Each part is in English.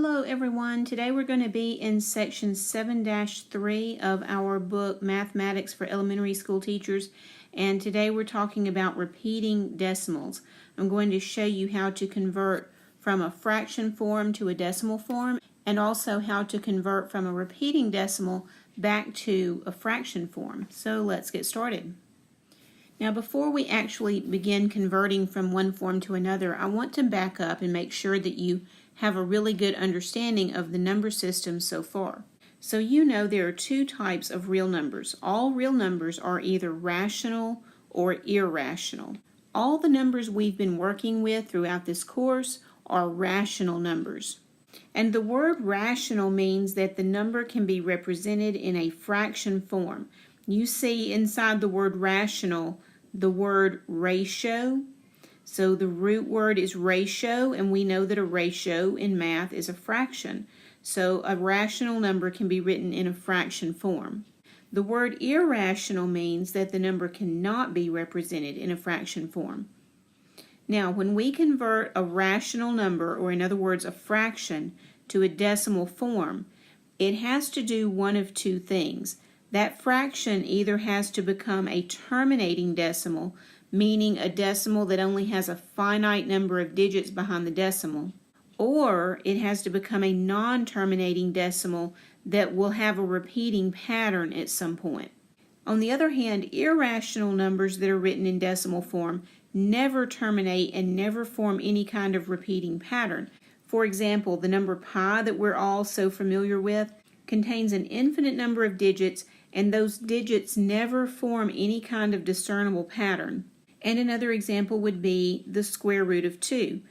Hello everyone. Today we're going to be in section 7-3 of our book Mathematics for Elementary School Teachers, and today we're talking about repeating decimals. I'm going to show you how to convert from a fraction form to a decimal form, and also how to convert from a repeating decimal back to a fraction form. So let's get started. Now before we actually begin converting from one form to another, I want to back up and make sure that you have a really good understanding of the number system so far. So you know there are two types of real numbers. All real numbers are either rational or irrational. All the numbers we've been working with throughout this course are rational numbers. And the word rational means that the number can be represented in a fraction form. You see inside the word rational the word ratio. So the root word is ratio, and we know that a ratio in math is a fraction. So a rational number can be written in a fraction form. The word irrational means that the number cannot be represented in a fraction form. Now, when we convert a rational number, or in other words, a fraction, to a decimal form, it has to do one of two things. That fraction either has to become a terminating decimal, meaning a decimal that only has a finite number of digits behind the decimal, or it has to become a non-terminating decimal that will have a repeating pattern at some point. On the other hand, irrational numbers that are written in decimal form never terminate and never form any kind of repeating pattern. For example, the number pi that we're all so familiar with contains an infinite number of digits, and those digits never form any kind of discernible pattern. And another example would be the square root of 2.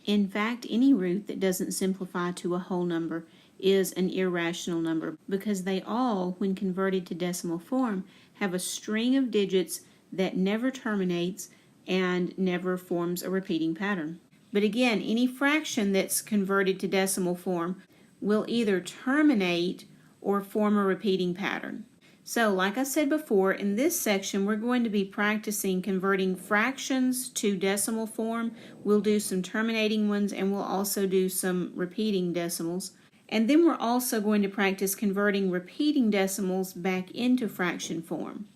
In fact, any root that doesn't simplify to a whole number is an irrational number, because they all, when converted to decimal form, have a string of digits that never terminates and never forms a repeating pattern. But again, any fraction that's converted to decimal form will either terminate or form a repeating pattern. So, like I said before, in this section we're going to be practicing converting fractions to decimal form. We'll do some terminating ones, and we'll also do some repeating decimals. And then we're also going to practice converting repeating decimals back into fraction form.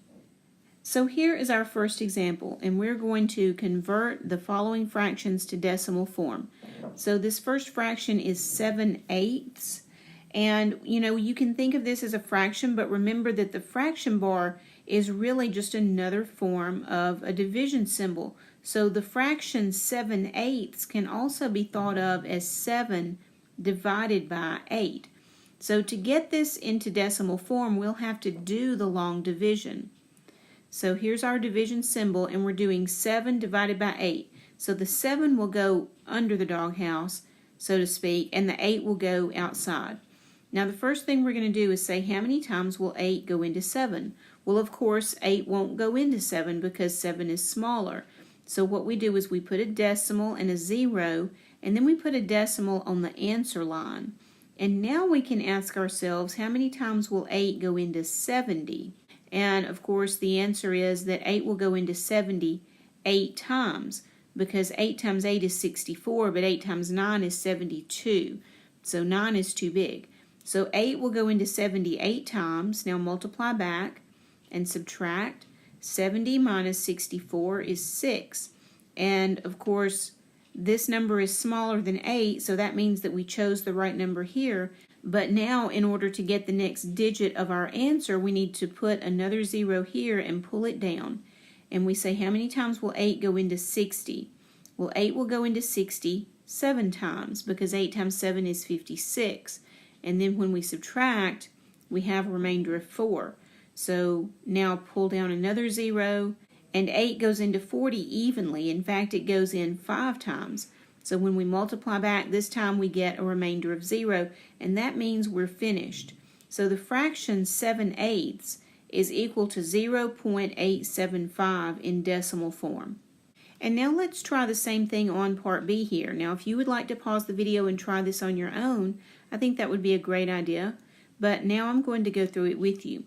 So here is our first example, and we're going to convert the following fractions to decimal form. So this first fraction is 7/8. And, you can think of this as a fraction, but remember that the fraction bar is really just another form of a division symbol. So the fraction 7/8 can also be thought of as 7 divided by 8. So to get this into decimal form, we'll have to do the long division. So here's our division symbol, and we're doing 7 divided by 8. So the 7 will go under the doghouse, so to speak, and the 8 will go outside. Now the first thing we're going to do is say, how many times will 8 go into 7? Well, of course, 8 won't go into 7 because 7 is smaller. So what we do is we put a decimal and a 0, and then we put a decimal on the answer line. And now we can ask ourselves, how many times will 8 go into 70? And of course, the answer is that 8 will go into 70 8 times, because 8 times 8 is 64, but 8 times 9 is 72. So 9 is too big. So 8 will go into 78 times. Now multiply back and subtract. 70 minus 64 is 6. And of course, this number is smaller than 8, so that means that we chose the right number here. But now, in order to get the next digit of our answer, we need to put another 0 here and pull it down. And we say, how many times will 8 go into 60? Well, 8 will go into 60 7 times, because 8 times 7 is 56. And then when we subtract, we have a remainder of 4. So now pull down another 0, and 8 goes into 40 evenly. In fact, it goes in 5 times. So when we multiply back, this time we get a remainder of 0, and that means we're finished. So the fraction 7/8 is equal to 0.875 in decimal form. And now let's try the same thing on part B here. Now if you would like to pause the video and try this on your own, I think that would be a great idea. But now I'm going to go through it with you.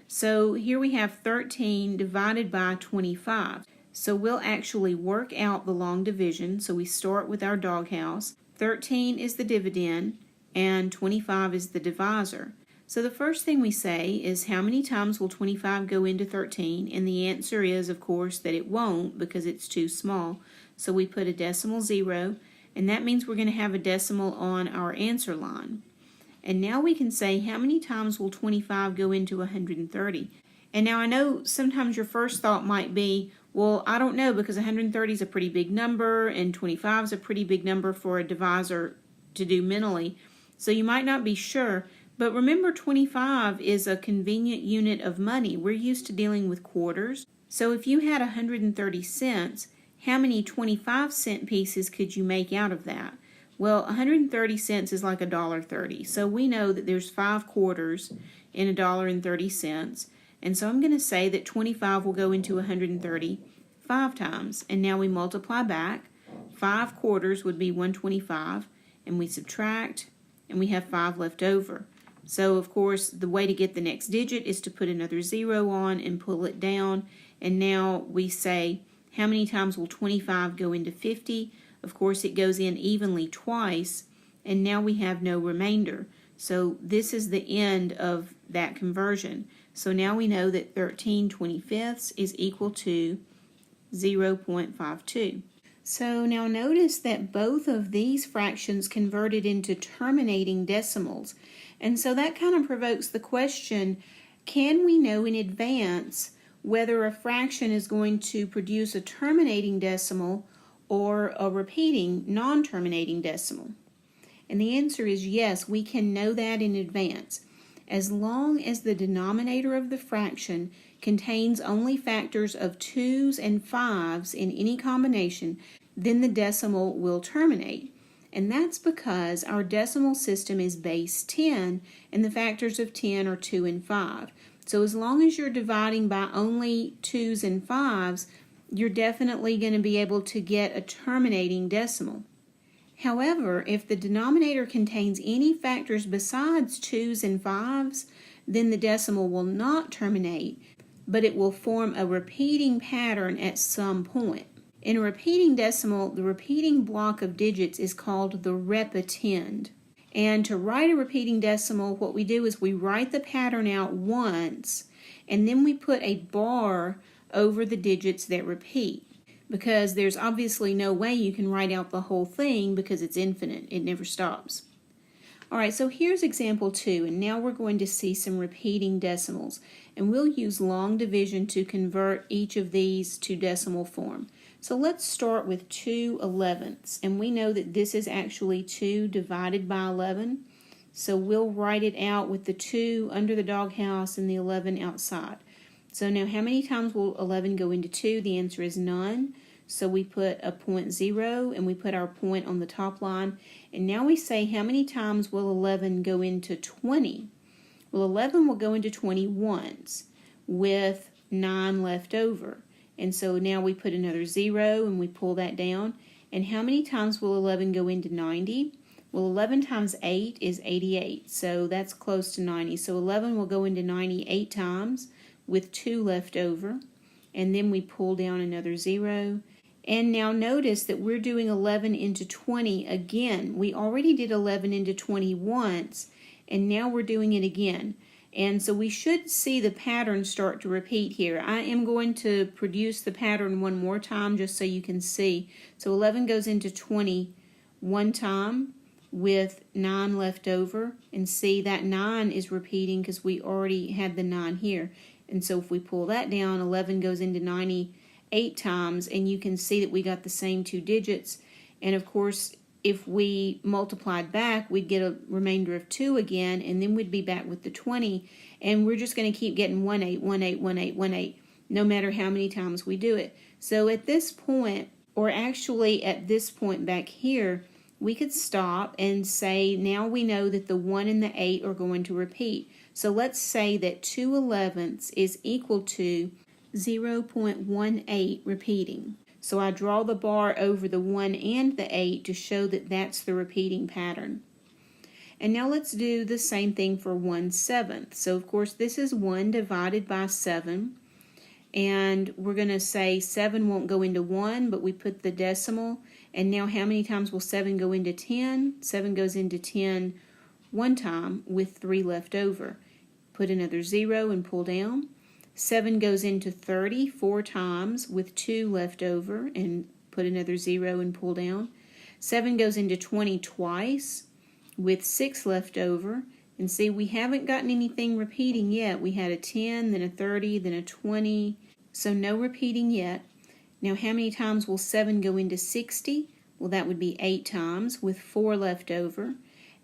So here we have 13 divided by 25. So we'll actually work out the long division. So we start with our doghouse. 13 is the dividend, and 25 is the divisor. So the first thing we say is how many times will 25 go into 13? And the answer is, of course, that it won't because it's too small. So we put a decimal 0, and that means we're going to have a decimal on our answer line. And now we can say how many times will 25 go into 130? And now I know sometimes your first thought might be, well, I don't know because 130 is a pretty big number and 25 is a pretty big number for a divisor to do mentally. So you might not be sure. But remember, 25 is a convenient unit of money. We're used to dealing with quarters. So if you had 130 cents, how many 25-cent pieces could you make out of that? Well, 130 cents is like $1.30. So we know that there's 5 quarters in $1.30. And so I'm going to say that 25 will go into 130 5 times. And now we multiply back. 5 quarters would be 125. And we subtract, and we have 5 left over. So, of course, the way to get the next digit is to put another 0 on and pull it down. And now we say, how many times will 25 go into 50? Of course, it goes in evenly twice, and now we have no remainder. So this is the end of that conversion. So now we know that 13/25 is equal to 0.52. So now notice that both of these fractions converted into terminating decimals. And so that kind of provokes the question, can we know in advance whether a fraction is going to produce a terminating decimal or a repeating non-terminating decimal? And the answer is yes, we can know that in advance. As long as the denominator of the fraction contains only factors of 2's and 5's in any combination, then the decimal will terminate. And that's because our decimal system is base 10 and the factors of 10 are 2 and 5. So as long as you're dividing by only 2's and 5's, you're definitely going to be able to get a terminating decimal. However, if the denominator contains any factors besides 2's and 5's, then the decimal will not terminate, but it will form a repeating pattern at some point. In a repeating decimal, the repeating block of digits is called the repetend. And to write a repeating decimal, what we do is we write the pattern out once, and then we put a bar over the digits that repeat, because there's obviously no way you can write out the whole thing because it's infinite. It never stops. All right, so here's example 2, and now we're going to see some repeating decimals. And we'll use long division to convert each of these to decimal form. So let's start with 2/11ths, and we know that this is actually 2 divided by 11. So we'll write it out with the 2 under the doghouse and the 11 outside. So now how many times will 11 go into 2? The answer is none. So we put a 0.0 and we put our point on the top line. And now we say how many times will 11 go into 20? Well, 11 will go into 20 once with 9 left over. And so now we put another 0 and we pull that down. And how many times will 11 go into 90? Well, 11 times 8 is 88. So that's close to 90. So 11 will go into 98 times with 2 left over. And then we pull down another 0. And now notice that we're doing 11 into 20 again. We already did 11 into 20 once, and now we're doing it again. And so we should see the pattern start to repeat here. I am going to produce the pattern one more time just so you can see. So 11 goes into 20 one time with 9 left over. And see, that 9 is repeating because we already had the 9 here. And so if we pull that down, 11 goes into 98 times, and you can see that we got the same 2 digits. And of course, if we multiplied back, we'd get a remainder of 2 again, and then we'd be back with the 20. And we're just going to keep getting 18, 18, 18, 18, no matter how many times we do it. So at this point, or actually at this point back here, we could stop and say, now we know that the 1 and the 8 are going to repeat. So let's say that 2/11ths is equal to 0.18 repeating. So I draw the bar over the 1 and the 8 to show that that's the repeating pattern. And now let's do the same thing for 1/7. So of course this is 1 divided by 7. And we're going to say 7 won't go into 1, but we put the decimal. And now how many times will 7 go into 10? 7 goes into 10 one time with 3 left over. Put another 0 and pull down. 7 goes into 30 4 times with 2 left over, and put another 0 and pull down. 7 goes into 20 twice with 6 left over. And see, we haven't gotten anything repeating yet. We had a 10, then a 30, then a 20. So no repeating yet. Now how many times will 7 go into 60? Well, that would be 8 times with 4 left over.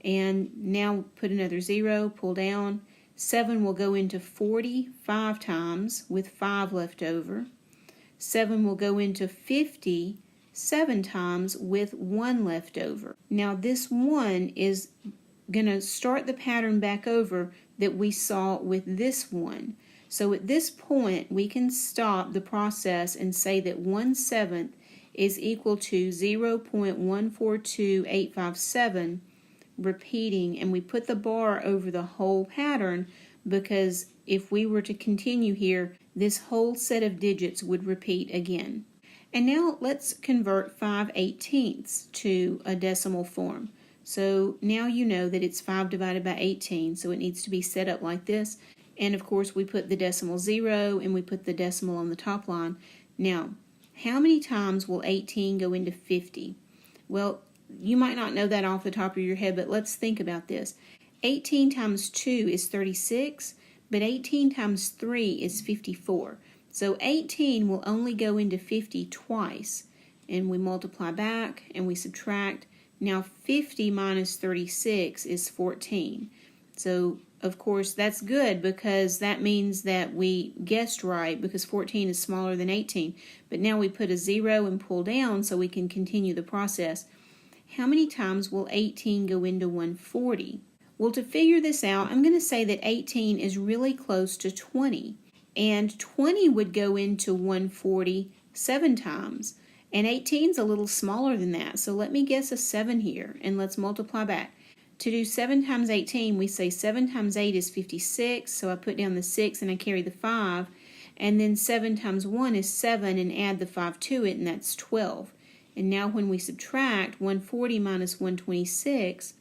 And now put another 0, pull down. 7 will go into 40 5 times with 5 left over. 7 will go into 50 7 times with 1 left over. Now this 1 is going to start the pattern back over that we saw with this 1. So at this point we can stop the process and say that 1/7 is equal to 0.142857 repeating, and we put the bar over the whole pattern because if we were to continue here, this whole set of digits would repeat again. And now let's convert 5/18 to a decimal form. So now you know that it's 5 divided by 18, so it needs to be set up like this. And of course we put the decimal 0 and we put the decimal on the top line. Now, how many times will 18 go into 50? Well, you might not know that off the top of your head, but let's think about this. 18 times 2 is 36, but 18 times 3 is 54. So 18 will only go into 50 twice. And we multiply back and we subtract. Now 50 minus 36 is 14. So of course that's good because that means that we guessed right because 14 is smaller than 18. But now we put a 0 and pull down so we can continue the process. How many times will 18 go into 140? Well, to figure this out, I'm going to say that 18 is really close to 20. And 20 would go into 140 7 times. And 18 is a little smaller than that. So let me guess a 7 here, and let's multiply back. To do 7 times 18, we say 7 times 8 is 56. So I put down the 6 and I carry the 5. And then 7 times 1 is 7 and add the 5 to it, and that's 12. And now when we subtract, 140 minus 126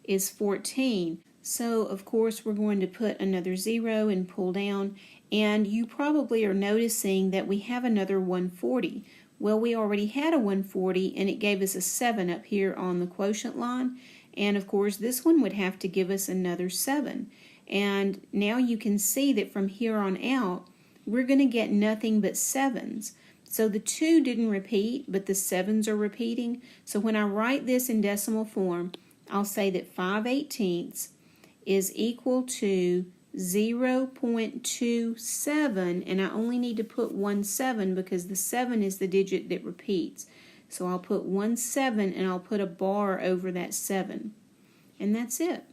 is 14. So of course we're going to put another 0 and pull down. And you probably are noticing that we have another 140. Well, we already had a 140 and it gave us a 7 up here on the quotient line. And of course this one would have to give us another 7. And now you can see that from here on out we're going to get nothing but 7s. So the 2 didn't repeat, but the 7s are repeating. So when I write this in decimal form, I'll say that 5/18 is equal to 0.27, and I only need to put 17 because the 7 is the digit that repeats. So I'll put 17 and I'll put a bar over that 7. And that's it.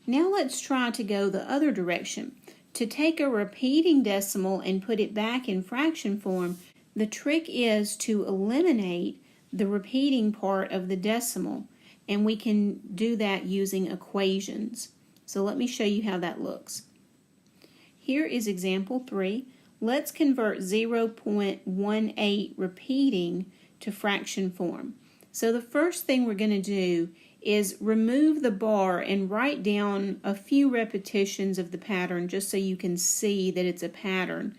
Now let's try to go the other direction. To take a repeating decimal and put it back in fraction form, the trick is to eliminate the repeating part of the decimal, and we can do that using equations. So let me show you how that looks. Here is example 3. Let's convert 0.18 repeating to fraction form. So the first thing we're going to do is remove the bar and write down a few repetitions of the pattern just so you can see that it's a pattern.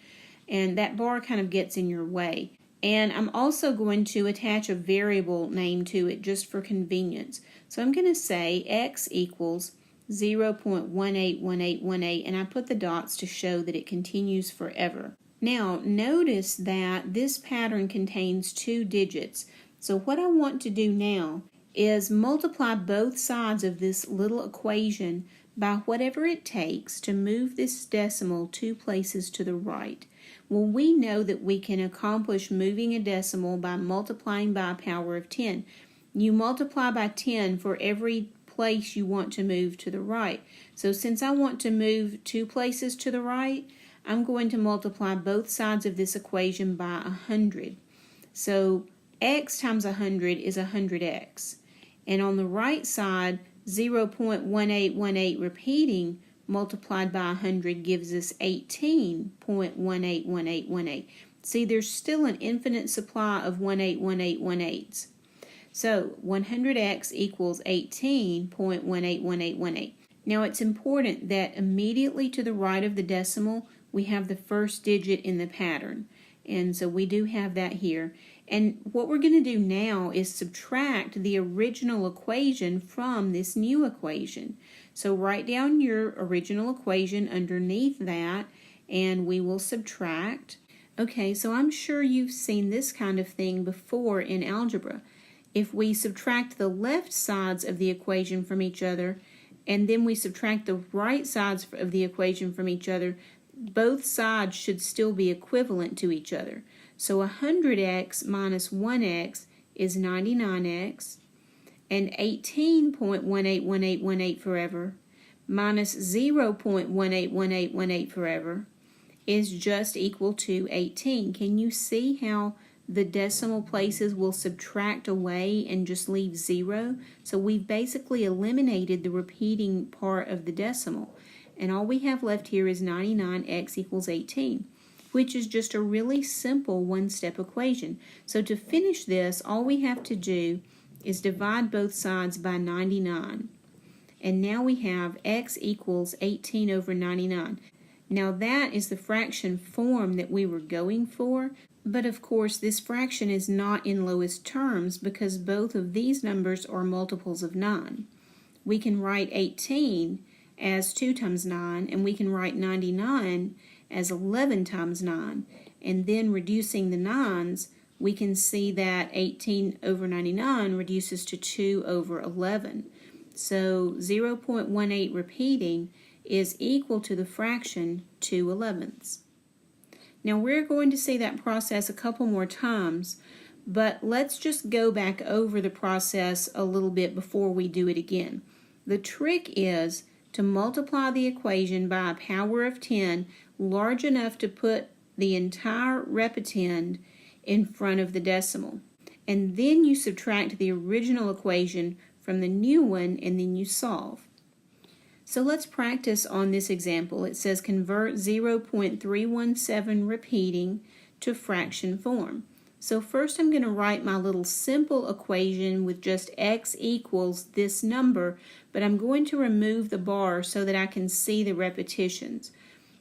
And that bar kind of gets in your way. And I'm also going to attach a variable name to it just for convenience. So I'm going to say x equals 0.181818, and I put the dots to show that it continues forever. Now notice that this pattern contains 2 digits. So what I want to do now is multiply both sides of this little equation by whatever it takes to move this decimal 2 places to the right. Well, we know that we can accomplish moving a decimal by multiplying by a power of 10. You multiply by 10 for every place you want to move to the right. So since I want to move 2 places to the right, I'm going to multiply both sides of this equation by 100. So x times 100 is 100x. And on the right side, 0.1818 repeating multiplied by 100 gives us 18.181818. See, there's still an infinite supply of 181818s. So 100x equals 18.181818. Now it's important that immediately to the right of the decimal, we have the first digit in the pattern. And so we do have that here. And what we're going to do now is subtract the original equation from this new equation. So write down your original equation underneath that, and we will subtract. Okay, so I'm sure you've seen this kind of thing before in algebra. If we subtract the left sides of the equation from each other, and then we subtract the right sides of the equation from each other, both sides should still be equivalent to each other. So 100x minus 1x is 99x, and 18.181818 forever minus 0.181818 forever is just equal to 18. Can you see how the decimal places will subtract away and just leave 0? So we've basically eliminated the repeating part of the decimal. And all we have left here is 99x equals 18, which is just a really simple one-step equation. So to finish this, all we have to do is divide both sides by 99. And now we have x equals 18 over 99. Now that is the fraction form that we were going for, but of course this fraction is not in lowest terms because both of these numbers are multiples of 9. We can write 18 as 2 times 9, and we can write 99 as 11 times 9. And then reducing the 9's, we can see that 18 over 99 reduces to 2 over 11. So 0.18 repeating is equal to the fraction 2/11. Now we're going to see that process a couple more times, but let's just go back over the process a little bit before we do it again. The trick is to multiply the equation by a power of 10 large enough to put the entire repetend in front of the decimal. And then you subtract the original equation from the new one, and then you solve. So let's practice on this example. It says convert 0.317 repeating to fraction form. So first I'm going to write my little simple equation with just x equals this number, but I'm going to remove the bar so that I can see the repetitions.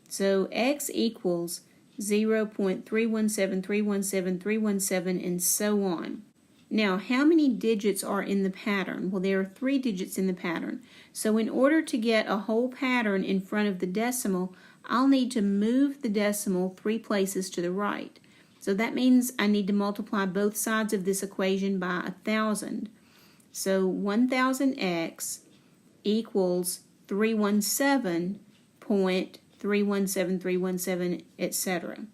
So x equals 0.317, and so on. Now, how many digits are in the pattern? Well, there are 3 digits in the pattern. So in order to get a whole pattern in front of the decimal, I'll need to move the decimal 3 places to the right. So that means I need to multiply both sides of this equation by 1,000. So 1,000x equals 317.317, etc.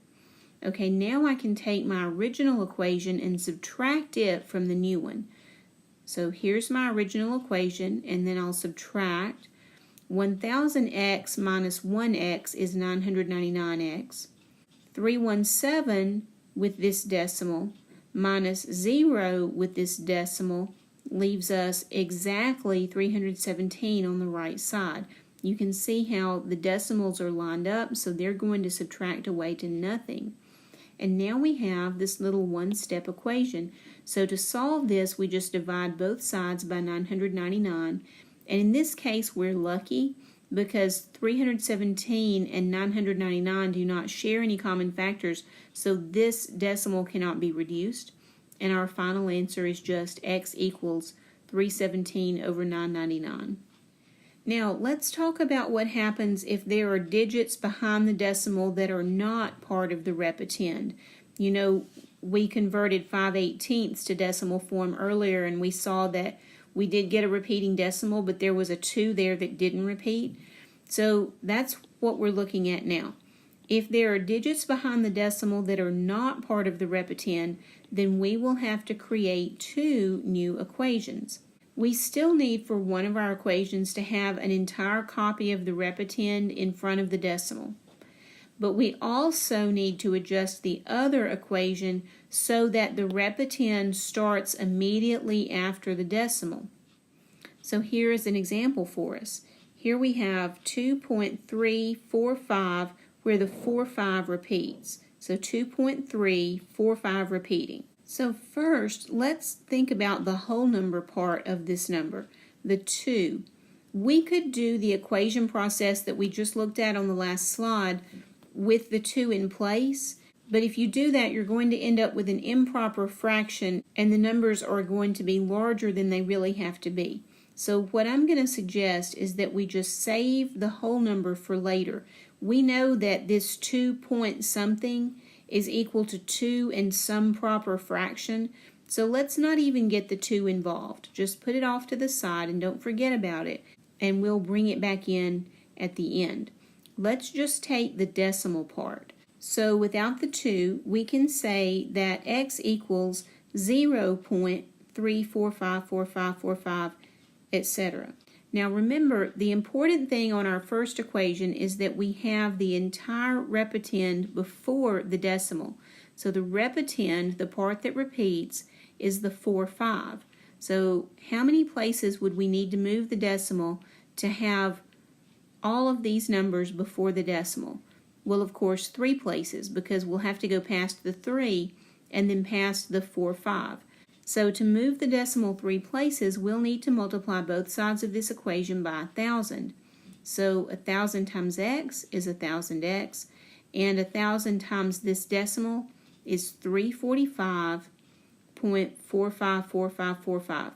Okay, now I can take my original equation and subtract it from the new one. So here's my original equation, and then I'll subtract 1000x minus 1x is 999x. 317 with this decimal minus 0 with this decimal leaves us exactly 317 on the right side. You can see how the decimals are lined up, so they're going to subtract away to nothing. And now we have this little one-step equation. So to solve this, we just divide both sides by 999. And in this case, we're lucky because 317 and 999 do not share any common factors, so this decimal cannot be reduced. And our final answer is just x equals 317 over 999. Now, let's talk about what happens if there are digits behind the decimal that are not part of the repetend. You know, we converted 5/18 to decimal form earlier, and we saw that we did get a repeating decimal, but there was a 2 there that didn't repeat. So that's what we're looking at now. If there are digits behind the decimal that are not part of the repetend, then we will have to create 2 new equations. We still need for one of our equations to have an entire copy of the repetend in front of the decimal. But we also need to adjust the other equation so that the repetend starts immediately after the decimal. So here is an example for us. Here we have 2.345 where the 45 repeats. So 2.345 repeating. So first, let's think about the whole number part of this number, the 2. We could do the equation process that we just looked at on the last slide with the 2 in place, but if you do that, you're going to end up with an improper fraction, and the numbers are going to be larger than they really have to be. So what I'm going to suggest is that we just save the whole number for later. We know that this 2 point something is equal to 2 and some proper fraction, so let's not even get the 2 involved. Just put it off to the side and don't forget about it, and we'll bring it back in at the end. Let's just take the decimal part. So without the 2, we can say that x equals 0.3454545, etc. Now remember, the important thing on our first equation is that we have the entire repetend before the decimal. So the repetend, the part that repeats, is the 45. So how many places would we need to move the decimal to have all of these numbers before the decimal? Well, of course, 3 places, because we'll have to go past the 3 and then past the 45. So to move the decimal 3 places, we'll need to multiply both sides of this equation by 1,000. So 1,000 times x is 1,000x, and 1,000 times this decimal is 345.454545.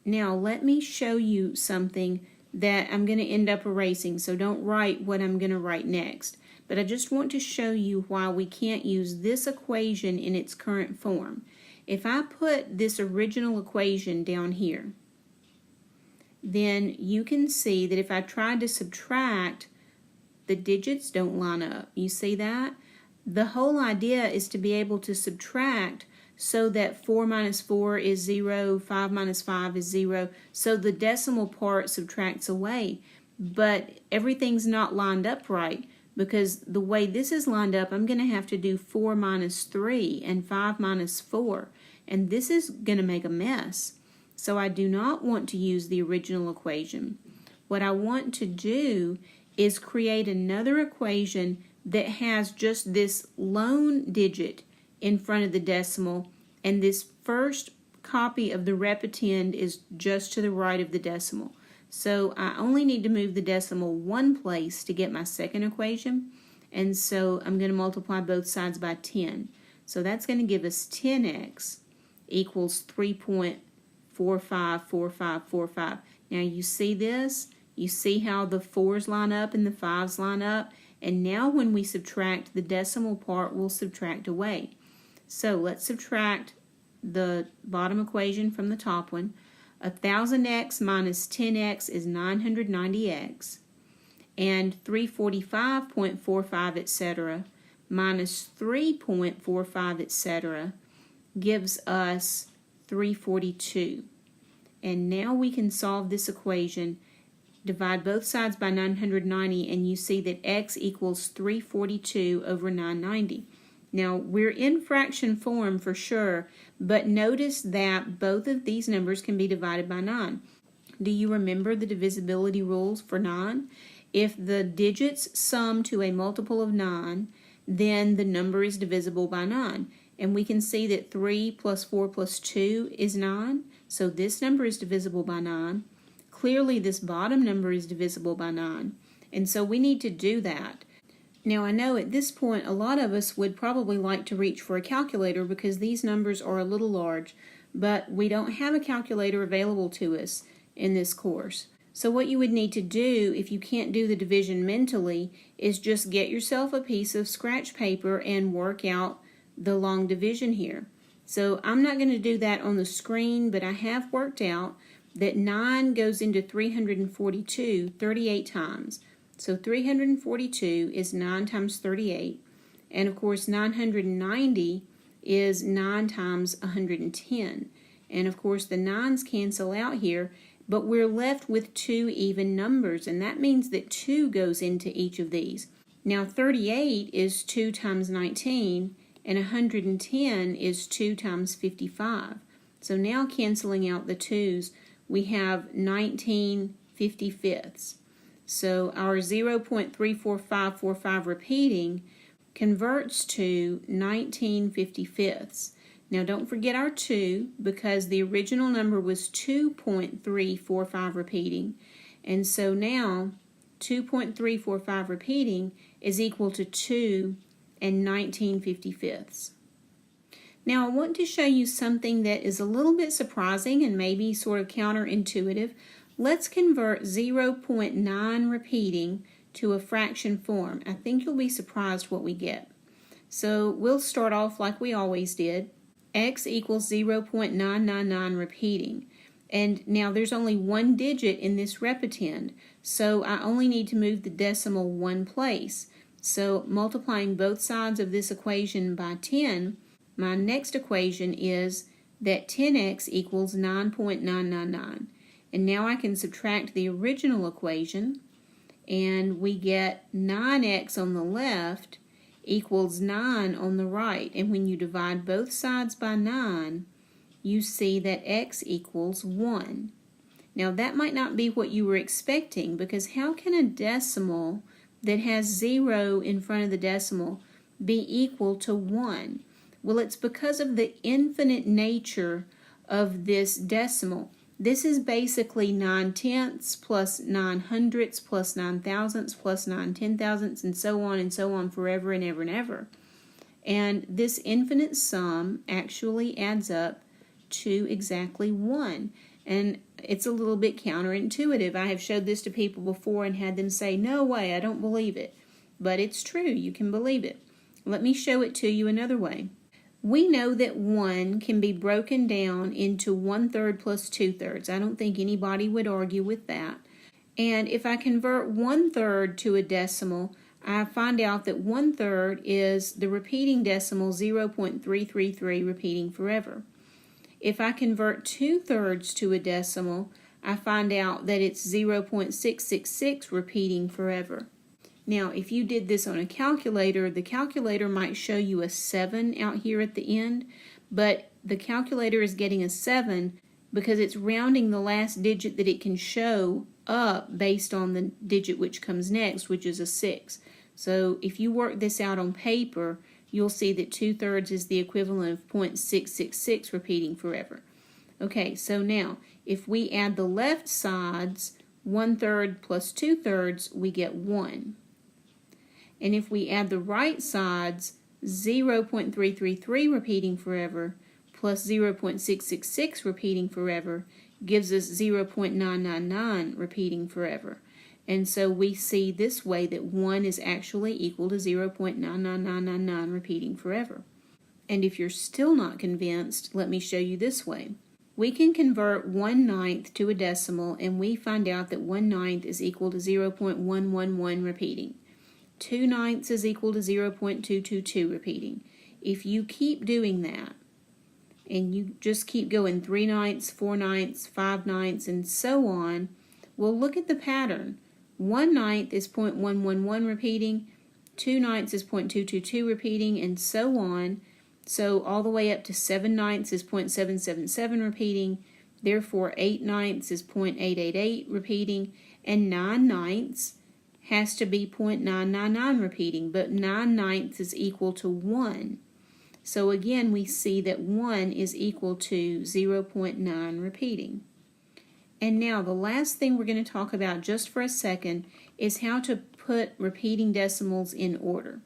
Now let me show you something that I'm going to end up erasing, so don't write what I'm going to write next. But I just want to show you why we can't use this equation in its current form. If I put this original equation down here, then you can see that if I tried to subtract, the digits don't line up. You see that? The whole idea is to be able to subtract so that 4 minus 4 is 0, 5 minus 5 is 0, so the decimal part subtracts away. But everything's not lined up right, because the way this is lined up, I'm going to have to do 4 minus 3 and 5 minus 4, and this is going to make a mess. So I do not want to use the original equation. What I want to do is create another equation that has just this lone digit in front of the decimal, and this first copy of the repetend is just to the right of the decimal. So I only need to move the decimal 1 place to get my second equation, and so I'm going to multiply both sides by 10. So that's going to give us 10x equals 3.454545. Now you see this? You see how the 4's line up and the 5's line up? And now when we subtract, the decimal part will subtract away. So let's subtract the bottom equation from the top one. 1,000x minus 10x is 990x, and 345.45, etc., minus 3.45, etc., gives us 342. And now we can solve this equation. Divide both sides by 990, and you see that x equals 342 over 990. Now, we're in fraction form for sure, but notice that both of these numbers can be divided by 9. Do you remember the divisibility rules for 9? If the digits sum to a multiple of 9, then the number is divisible by 9. And we can see that 3 plus 4 plus 2 is 9, so this number is divisible by 9. Clearly, this bottom number is divisible by 9, and so we need to do that. Now, I know at this point a lot of us would probably like to reach for a calculator because these numbers are a little large, but we don't have a calculator available to us in this course. So what you would need to do if you can't do the division mentally is just get yourself a piece of scratch paper and work out the long division here. So I'm not going to do that on the screen, but I have worked out that 9 goes into 342 38 times. So 342 is 9 times 38, and of course 990 is 9 times 110. And of course the 9's cancel out here, but we're left with 2 even numbers, and that means that 2 goes into each of these. Now 38 is 2 times 19, and 110 is 2 times 55. So now canceling out the 2's, we have 19 55ths. So our 0.34545 repeating converts to 19 55ths. Now don't forget our 2, because the original number was 2.345 repeating. And so now 2.345 repeating is equal to 2 and 19/55. Now I want to show you something that is a little bit surprising and maybe sort of counterintuitive. Let's convert 0.9 repeating to a fraction form. I think you'll be surprised what we get. So we'll start off like we always did. X equals 0.999 repeating. And now there's only one digit in this repetend, so I only need to move the decimal one place. So multiplying both sides of this equation by 10, my next equation is that 10x equals 9.999. And now I can subtract the original equation, and we get 9x on the left equals 9 on the right. And when you divide both sides by 9, you see that x equals 1. Now that might not be what you were expecting, because how can a decimal that has 0 in front of the decimal be equal to 1? Well, it's because of the infinite nature of this decimal. This is basically 9/10ths plus 9/100ths plus 9,000ths plus 9/10,000ths and so on forever and ever and ever. And this infinite sum actually adds up to exactly 1. And it's a little bit counterintuitive. I have showed this to people before and had them say, "No way, I don't believe it." But it's true, you can believe it. Let me show it to you another way. We know that 1 can be broken down into 1/3 plus 2/3. I don't think anybody would argue with that. And if I convert 1/3 to a decimal, I find out that 1/3 is the repeating decimal 0.333 repeating forever. If I convert 2/3 to a decimal, I find out that it's 0.666 repeating forever. Now, if you did this on a calculator, the calculator might show you a 7 out here at the end, but the calculator is getting a 7 because it's rounding the last digit that it can show up based on the digit which comes next, which is a 6. So if you work this out on paper, you'll see that 2/3 is the equivalent of 0.666 repeating forever. Okay, so now if we add the left sides, 1/3 plus 2/3, we get 1. And if we add the right sides, 0.333 repeating forever plus 0.666 repeating forever gives us 0.999 repeating forever. And so we see this way that 1 is actually equal to 0.99999 repeating forever. And if you're still not convinced, let me show you this way. We can convert 1/9 to a decimal, and we find out that 1/9 is equal to 0.111 repeating. 2/9 is equal to 0.222 repeating. If you keep doing that, and you just keep going 3/9, 4/9, 5/9, and so on, well, look at the pattern. 1/9 is 0.111 repeating, 2/9 is 0.222 repeating, and so on. So all the way up to 7/9 is 0.777 repeating, therefore 8/9 is 0.888 repeating, and 9/9 has to be 0.999 repeating, but 9/9 is equal to 1. So again, we see that 1 is equal to 0.9 repeating. And now the last thing we're going to talk about just for a second is how to put repeating decimals in order.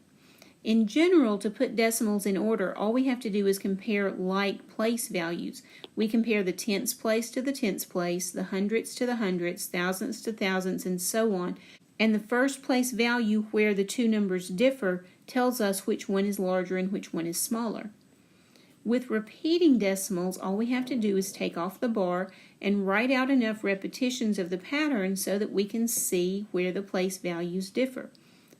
In general, to put decimals in order, all we have to do is compare like place values. We compare the tenths place to the tenths place, the hundredths to the hundredths, thousandths to thousandths, and so on. And the first place value where the two numbers differ tells us which one is larger and which one is smaller. With repeating decimals, all we have to do is take off the bar and write out enough repetitions of the pattern so that we can see where the place values differ.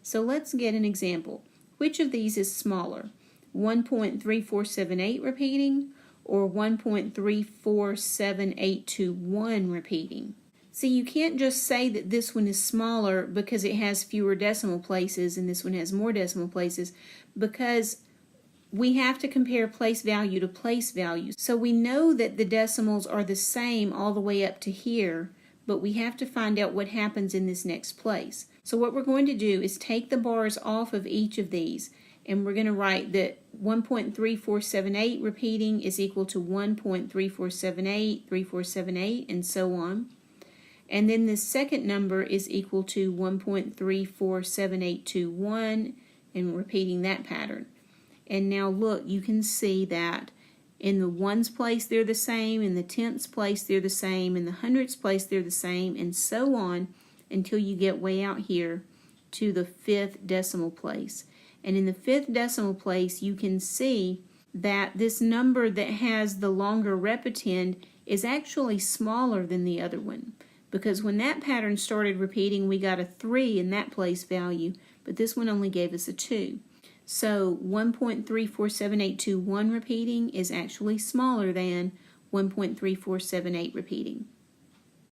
So let's get an example. Which of these is smaller? 1.3478 repeating or 1.347821 repeating? See, you can't just say that this one is smaller because it has fewer decimal places and this one has more decimal places, because we have to compare place value to place value. So we know that the decimals are the same all the way up to here, but we have to find out what happens in this next place. So what we're going to do is take the bars off of each of these, And we're going to write that 1.3478 repeating is equal to 1.3478, 3478, and so on. And then the second number is equal to 1.347821, and repeating that pattern. And now look, you can see that in the ones place they're the same, in the tenths place they're the same, in the hundredths place they're the same, and so on until you get way out here to the 5th decimal place. And in the 5th decimal place, you can see that this number that has the longer repetend is actually smaller than the other one. Because when that pattern started repeating, we got a 3 in that place value, but this one only gave us a 2. So 1.347821 repeating is actually smaller than 1.3478 repeating.